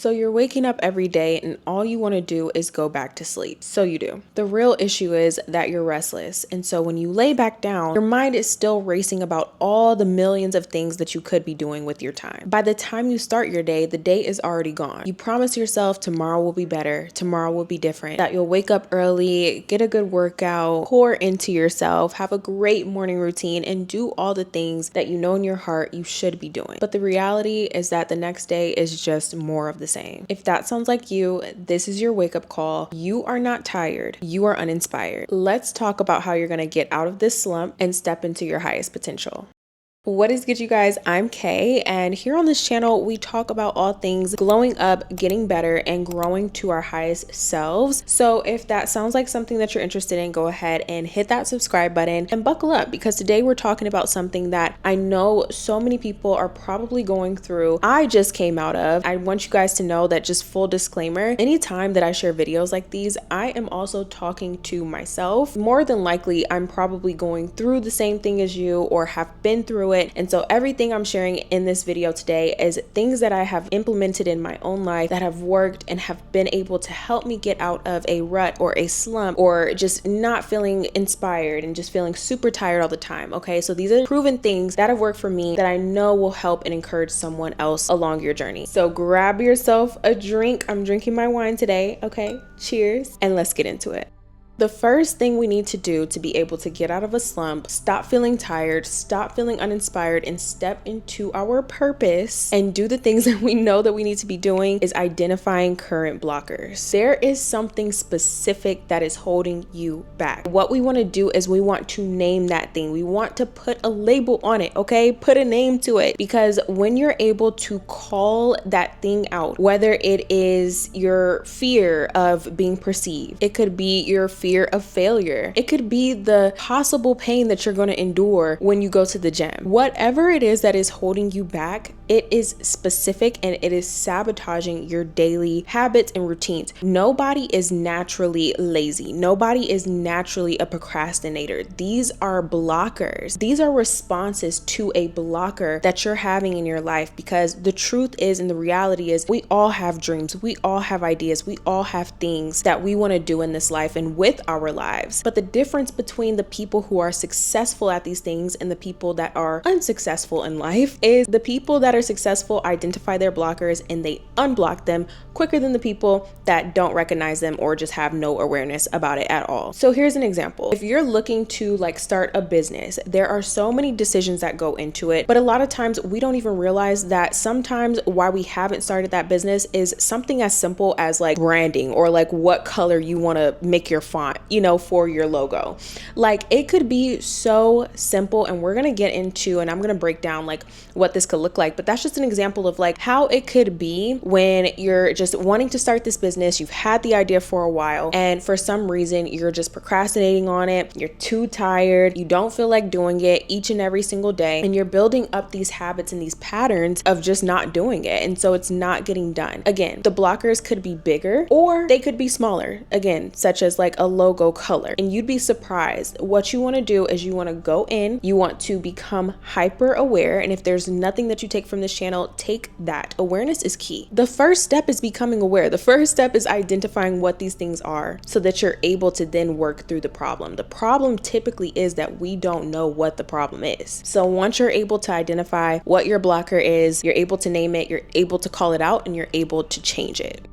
So you're waking up every day and all you want to do is go back to sleep. So you do. The real issue is that you're restless. And so when you lay back down, your mind is still racing about all the millions of things that you could be doing with your time. By the time you start your day, the day is already gone. You promise yourself tomorrow will be better, tomorrow will be different, that you'll wake up early, get a good workout, pour into yourself, have a great morning routine, and do all the things that you know in your heart you should be doing. But the reality is that the next day is just more of the same. If that sounds like you, this is your wake-up call. You are not tired. You are uninspired. Let's talk about how you're going to get out of this slump and step into your highest potential. What is good, you guys? I'm Kay, and here on this channel, we talk about all things glowing up, getting better, and growing to our highest selves. So if that sounds like something that you're interested in, go ahead and hit that subscribe button and buckle up, because today we're talking about something that I know so many people are probably going through. I just came out of. I want you guys to know that, just full disclaimer, anytime that I share videos like these, I am also talking to myself. More than likely, I'm probably going through the same thing as you or have been through it. And so everything I'm sharing in this video today is things that I have implemented in my own life that have worked and have been able to help me get out of a rut or a slump or just not feeling inspired and just feeling super tired all the time. Okay, so these are proven things that have worked for me that I know will help and encourage someone else along your journey. So grab yourself a drink. I'm drinking my wine today. Okay, cheers, and let's get into it. The first thing we need to do to be able to get out of a slump, stop feeling tired, stop feeling uninspired, and step into our purpose and do the things that we know that we need to be doing is identifying current blockers. There is something specific that is holding you back. What we want to do is we want to name that thing. We want to put a label on it, okay? Put a name to it, because when you're able to call that thing out, whether it is your fear of being perceived, it could be your fear of failure, it could be the possible pain that you're going to endure when you go to the gym. Whatever it is that is holding you back, it is specific and it is sabotaging your daily habits and routines. Nobody is naturally lazy. Nobody is naturally a procrastinator. These are blockers. These are responses to a blocker that you're having in your life, because the truth is, and the reality is, we all have dreams. We all have ideas. We all have things that we want to do in this life and with our lives. But the difference between the people who are successful at these things and the people that are unsuccessful in life is the people that are successful identify their blockers and they unblock them quicker than the people that don't recognize them or just have no awareness about it at all. So here's an example. If you're looking to start a business, there are so many decisions that go into it, but a lot of times we don't even realize that sometimes why we haven't started that business is something as simple as branding or what color you want to make your font, for your logo. It could be so simple, and we're going to get into, and I'm going to break down what this could look like, but that's just an example of how it could be when you're just wanting to start this business. You've had the idea for a while, and for some reason you're just procrastinating on it. You're too tired. You don't feel like doing it each and every single day, and you're building up these habits and these patterns of just not doing it, and so it's not getting done. Again, the blockers could be bigger or they could be smaller, again, such as a logo color. And you'd be surprised. What you want to do is you want to go in, you want to become hyper aware, and if there's nothing that you take from this channel, take that. Awareness is key. The first step is becoming aware. The first step is identifying what these things are so that you're able to then work through the problem. The problem typically is that we don't know what the problem is. So once you're able to identify what your blocker is, you're able to name it, you're able to call it out, and you're able to change it.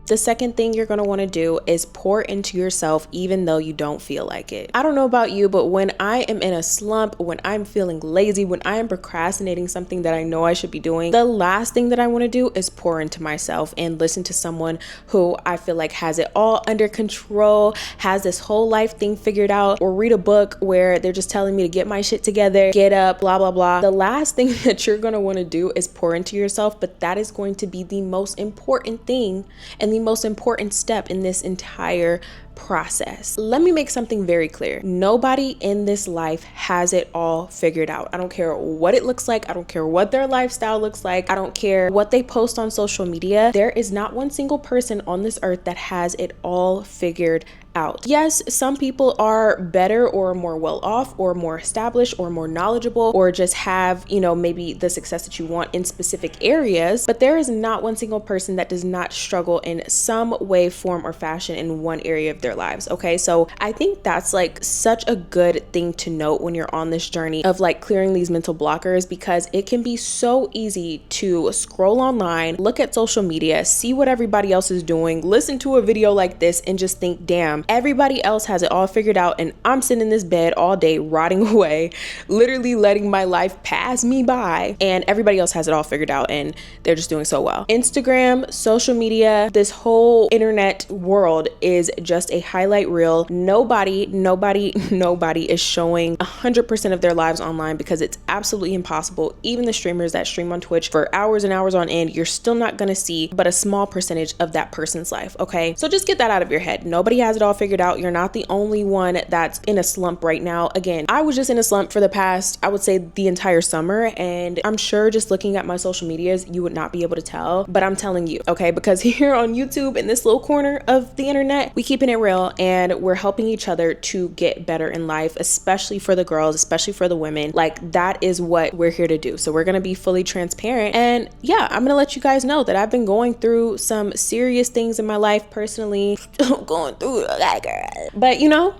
The second thing you're going to want to do is pour into yourself even though you don't feel like it. I don't know about you, but when I am in a slump, when I'm feeling lazy, when I am procrastinating something that I know I should be doing, the last thing that I want to do is pour into myself and listen to someone who I feel like has it all under control, has this whole life thing figured out, or read a book where they're just telling me to get my shit together, get up, blah, blah, blah. The last thing that you're going to want to do is pour into yourself, but that is going to be the most important thing and the most important step in this entire process. Let me make something very clear. Nobody in this life has it all figured out. I don't care what it looks like. I don't care what their lifestyle looks like. I don't care what they post on social media. There is not one single person on this earth that has it all figured out. Yes, some people are better or more well off or more established or more knowledgeable or just have, maybe the success that you want in specific areas, but there is not one single person that does not struggle in some way, form, or fashion in one area of their lives. Okay, so I think that's like such a good thing to note when you're on this journey of like clearing these mental blockers, because it can be so easy to scroll online, look at social media, see what everybody else is doing, listen to a video like this, and just think, damn, everybody else has it all figured out, and I'm sitting in this bed all day rotting away, literally letting my life pass me by, and everybody else has it all figured out and they're just doing so well. Instagram, social media, this whole internet world is just a highlight reel. Nobody is showing 100% of their lives online, because it's absolutely impossible. Even the streamers that stream on Twitch for hours and hours on end, you're still not gonna see but a small percentage of that person's life. Okay, so just get that out of your head. Nobody has it all figured out. You're not the only one that's in a slump right now. Again, I was just in a slump for the past, I would say, the entire summer, and I'm sure just looking at my social medias, you would not be able to tell, but I'm telling you, okay, because here on YouTube, in this little corner of the internet, we keeping it real and we're helping each other to get better in life, especially for the girls, especially for the women. Like, that is what we're here to do. So we're gonna be fully transparent, and yeah, I'm gonna let you guys know that I've been going through some serious things in my life personally. Going through it, okay, girl. But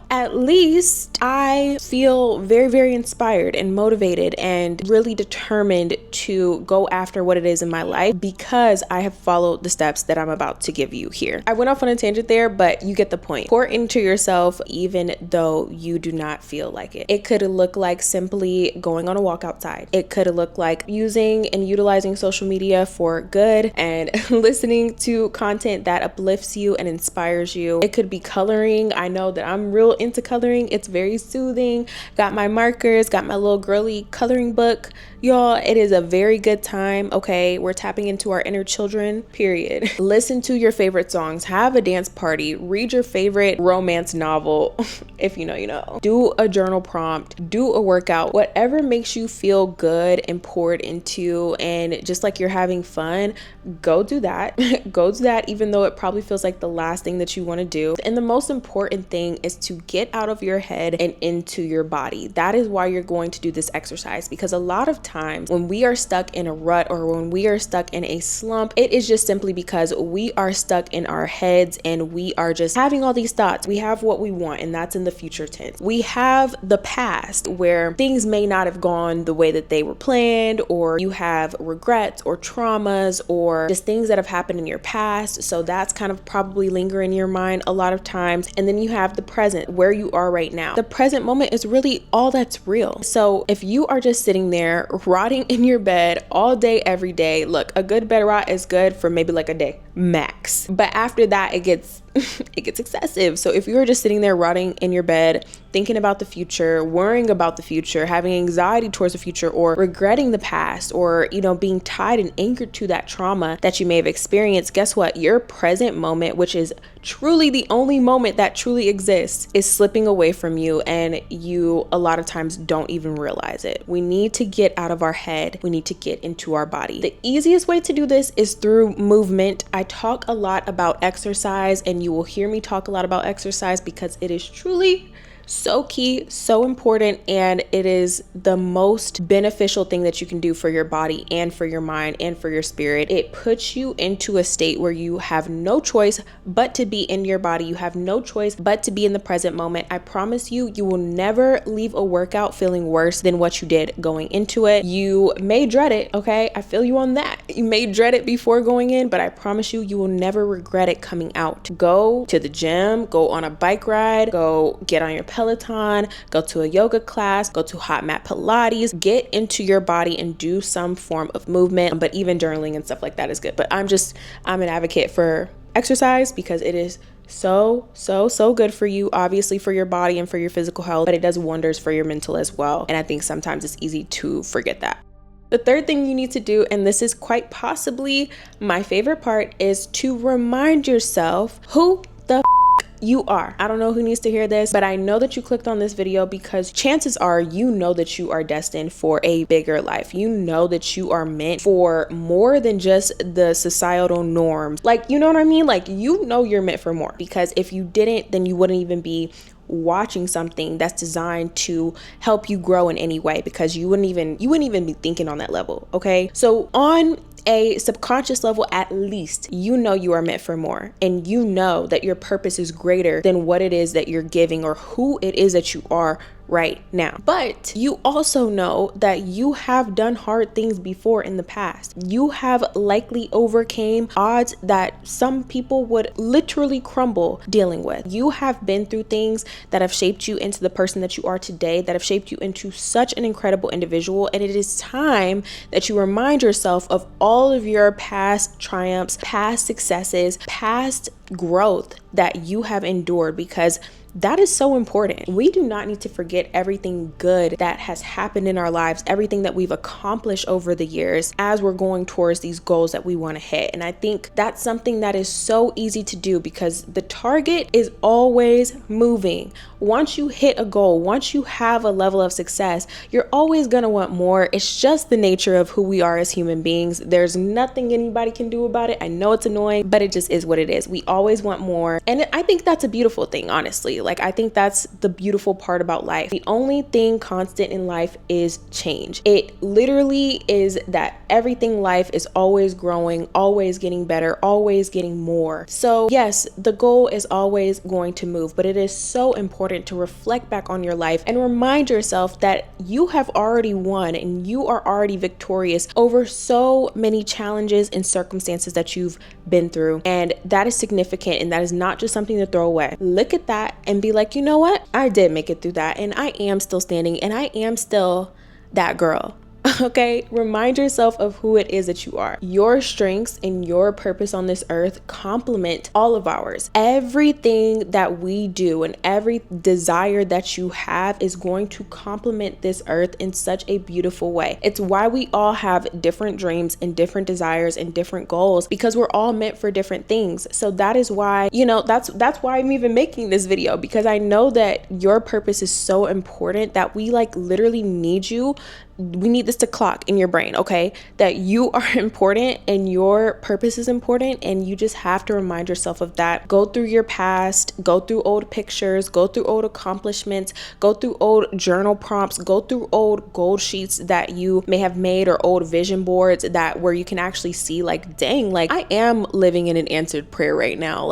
at least I feel very, very inspired and motivated and really determined to go after what it is in my life, because I have followed the steps that I'm about to give you here. I went off on a tangent there, but you get the point. Pour into yourself even though you do not feel like it. It could look like simply going on a walk outside. It could look like using and utilizing social media for good and listening to content that uplifts you and inspires you. It could be coloring. I know that I'm real into coloring. It's very soothing. Got my markers, got my little girly coloring book. Y'all, it is a very good time. Okay, we're tapping into our inner children, period. Listen to your favorite songs, have a dance party, read your favorite romance novel. If you know, you know. Do a journal prompt, do a workout, whatever makes you feel good and poured into, and just like you're having fun, go do that. Go do that, even though it probably feels like the last thing that you want to do. And the most important thing is to get out of your head and into your body. That is why you're going to do this exercise, because a lot of times when we are stuck in a rut or when we are stuck in a slump, it is just simply because we are stuck in our heads and we are just having all these thoughts. We have what we want, and that's in the future tense. We have the past where things may not have gone the way that they were planned, or you have regrets or traumas or just things that have happened in your past. So that's kind of probably lingering in your mind a lot of times. And then you have the present, where you are right now. The present moment is really all that's real. So if you are just sitting there rotting in your bed all day, every day, look, a good bed rot is good for maybe like a day max. But after that, it gets excessive. So if you're just sitting there rotting in your bed, thinking about the future, worrying about the future, having anxiety towards the future, or regretting the past, or, being tied and anchored to that trauma that you may have experienced, guess what? Your present moment, which is truly the only moment that truly exists, is slipping away from you, and you a lot of times don't even realize it. We need to get out of our head. We need to get into our body. The easiest way to do this is through movement. I talk a lot about exercise, and you will hear me talk a lot about exercise because it is truly so key, so important, and it is the most beneficial thing that you can do for your body and for your mind and for your spirit. It puts you into a state where you have no choice but to be in your body. You have no choice but to be in the present moment. I promise you, you will never leave a workout feeling worse than what you did going into it. You may dread it, okay? I feel you on that. You may dread it before going in, but I promise you, you will never regret it coming out. Go to the gym, go on a bike ride, go get on your Peloton, go to a yoga class, go to hot mat Pilates, get into your body and do some form of movement. But even journaling and stuff like that is good. But I'm an advocate for exercise because it is so good for you, obviously for your body and for your physical health, but it does wonders for your mental as well. And I think sometimes it's easy to forget that. The third thing you need to do, and this is quite possibly my favorite part, is to remind yourself who the You are. I don't know who needs to hear this, but I know that you clicked on this video because chances are you know that you are destined for a bigger life. You know that you are meant for more than just the societal norms. Like, you know what I mean? Like, you know you're meant for more, because if you didn't, then you wouldn't even be watching something that's designed to help you grow in any way, because you wouldn't even be thinking on that level. Okay, so on a subconscious level, at least, you know you are meant for more, and you know that your purpose is greater than what it is that you're giving or who it is that you are right now. But you also know that you have done hard things before in the past. You have likely overcame odds that some people would literally crumble dealing with. You have been through things that have shaped you into the person that you are today, that have shaped you into such an incredible individual. And it is time that you remind yourself of all of your past triumphs, past successes, past growth that you have endured, because that is so important. We do not need to forget everything good that has happened in our lives, everything that we've accomplished over the years as we're going towards these goals that we want to hit. And I think that's something that is so easy to do, because the target is always moving. Once you hit a goal, once you have a level of success, you're always going to want more. It's just the nature of who we are as human beings. There's nothing anybody can do about it. I know it's annoying, but it just is what it is. We always want more. And I think that's a beautiful thing, honestly. Like, I think that's the beautiful part about life. The only thing constant in life is change. It literally is that everything life is always growing, always getting better, always getting more. So yes, the goal is always going to move, but it is so important to reflect back on your life and remind yourself that you have already won and you are already victorious over so many challenges and circumstances that you've been through. And that is significant, and that is not just something to throw away. Look at that and be like, you know what? I did make it through that, and I am still standing, and I am still that girl. Okay, remind yourself of who it is that you are. Your strengths and your purpose on this earth complement all of ours. Everything that we do and every desire that you have is going to complement this earth in such a beautiful way. It's why we all have different dreams and different desires and different goals, because we're all meant for different things. So that is why, that's why I'm even making this video, because I know that your purpose is so important that we literally need you. We need this to clock in your brain, okay? That you are important and your purpose is important, and you just have to remind yourself of that. Go through your past, go through old pictures, go through old accomplishments, go through old journal prompts, go through old goal sheets that you may have made, or old vision boards where you can actually see dang, I am living in an answered prayer right now.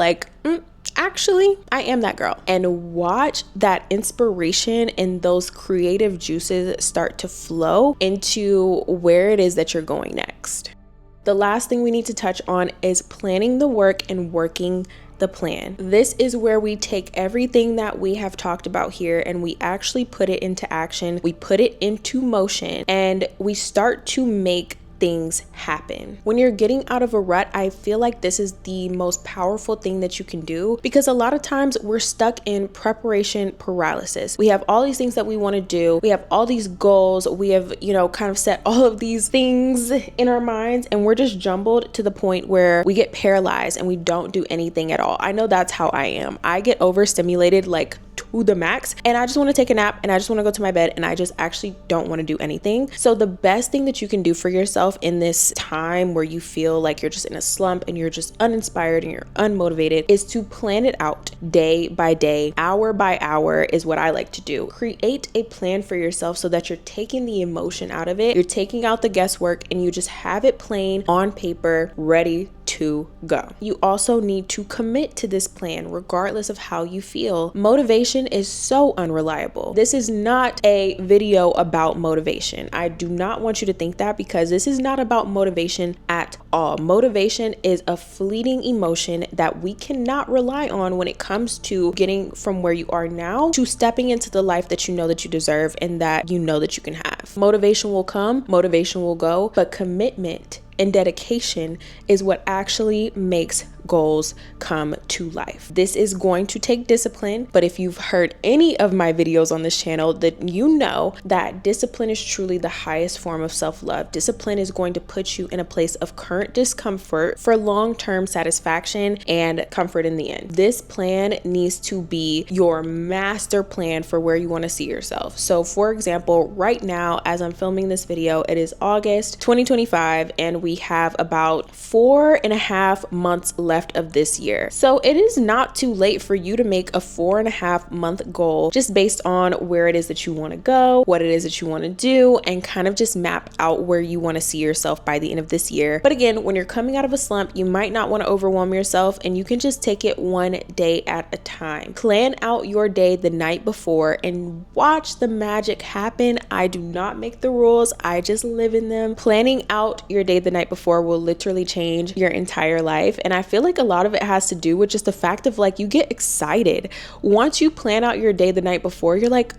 Actually, I am that girl. And watch that inspiration and those creative juices start to flow into where it is that you're going next. The last thing we need to touch on is planning the work and working the plan. This is where we take everything that we have talked about here and we actually put it into action. We put it into motion, and we start to make things happen. When you're getting out of a rut, I feel like this is the most powerful thing that you can do, because a lot of times we're stuck in preparation paralysis. We have all these things that we want to do. We have all these goals. We have, kind of set all of these things in our minds, and we're just jumbled to the point where we get paralyzed and we don't do anything at all. I know that's how I am. I get overstimulated to the max, and I just want to take a nap, and I just want to go to my bed, and I just actually don't want to do anything. So the best thing that you can do for yourself in this time where you feel like you're just in a slump and you're just uninspired and you're unmotivated is to plan it out day by day, hour by hour is what I like to do. Create a plan for yourself so that you're taking the emotion out of it, you're taking out the guesswork, and you just have it plain on paper, ready to go. You also need to commit to this plan regardless of how you feel. Motivation is so unreliable. This is not a video about motivation. I do not want you to think that, because this is not about motivation at all. Motivation is a fleeting emotion that we cannot rely on when it comes to getting from where you are now to stepping into the life that you know that you deserve and that you know that you can have. Motivation will come, motivation will go, but commitment and dedication is what actually makes goals come to life. This is going to take discipline, but if you've heard any of my videos on this channel, that you know that discipline is truly the highest form of self-love. Discipline is going to put you in a place of current discomfort for long-term satisfaction and comfort in the end. This plan needs to be your master plan for where you want to see yourself. So for example, right now, as I'm filming this video, it is August 2025, and we have about 4.5 months left of this year. So it is not too late for you to make a 4.5 month goal just based on where it is that you want to go, what it is that you want to do, and kind of just map out where you want to see yourself by the end of this year. But again, when you're coming out of a slump, you might not want to overwhelm yourself, and you can just take it one day at a time. Plan out your day the night before and watch the magic happen. I do not make the rules, I just live in them. Planning out your day the night before will literally change your entire life. And I feel like a lot of it has to do with just the fact of like, you get excited. Once you plan out your day the night before, you're like,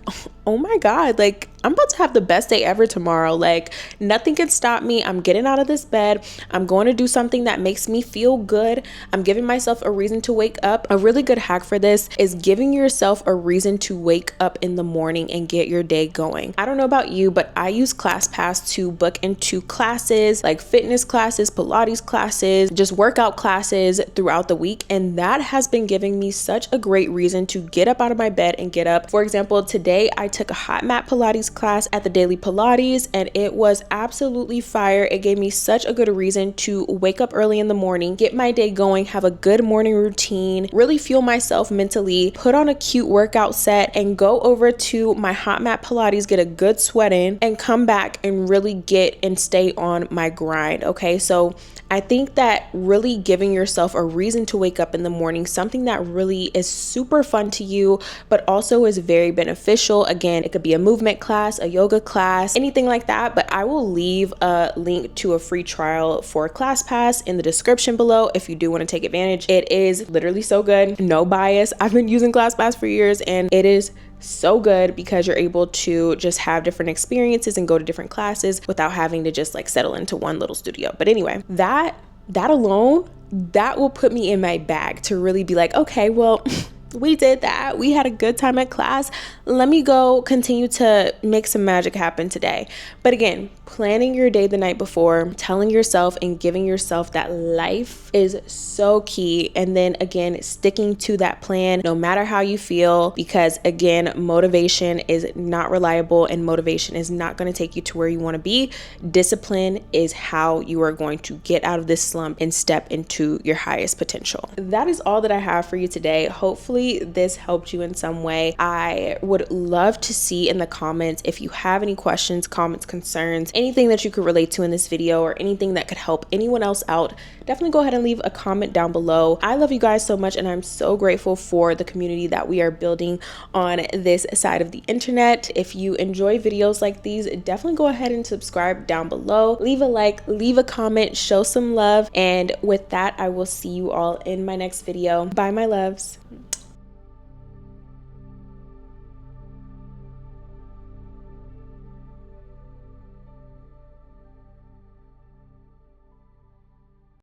oh my God, like I'm about to have the best day ever tomorrow. Like nothing can stop me. I'm getting out of this bed. I'm going to do something that makes me feel good. I'm giving myself a reason to wake up. A really good hack for this is giving yourself a reason to wake up in the morning and get your day going. I don't know about you, but I use ClassPass to book into classes like fitness classes, Pilates classes, just workout classes throughout the week. And that has been giving me such a great reason to get up out of my bed and get up. For example, today I took a hot mat Pilates class at the Daily Pilates, and it was absolutely fire. It gave me such a good reason to wake up early in the morning, get my day going, have a good morning routine, really fuel myself mentally, put on a cute workout set, and go over to my hot mat Pilates, get a good sweat in, and come back and really get and stay on my grind. Okay, so I think that really giving yourself a reason to wake up in the morning, something that really is super fun to you, but also is very beneficial. Again, it could be a movement class, a yoga class, anything like that. But I will leave a link to a free trial for ClassPass in the description below if you do want to take advantage. It is literally so good. No bias. I've been using ClassPass for years, and it is so good because you're able to just have different experiences and go to different classes without having to just like settle into one little studio. But anyway, that alone, that will put me in my bag to really be like, okay, well, we did that. We had a good time at class. Let me go continue to make some magic happen today. But again, planning your day the night before, telling yourself and giving yourself that life is so key. And then again, sticking to that plan no matter how you feel, because again, motivation is not reliable and motivation is not going to take you to where you want to be. Discipline is how you are going to get out of this slump and step into your highest potential. That is all that I have for you today. Hopefully this helped you in some way. I would love to see in the comments if you have any questions, comments, concerns, anything that you could relate to in this video or anything that could help anyone else out. Definitely go ahead and leave a comment down below. I love you guys so much, and I'm so grateful for the community that we are building on this side of the internet. If you enjoy videos like these, definitely go ahead and subscribe down below. Leave a like, leave a comment, show some love. And with that, I will see you all in my next video. Bye, my loves.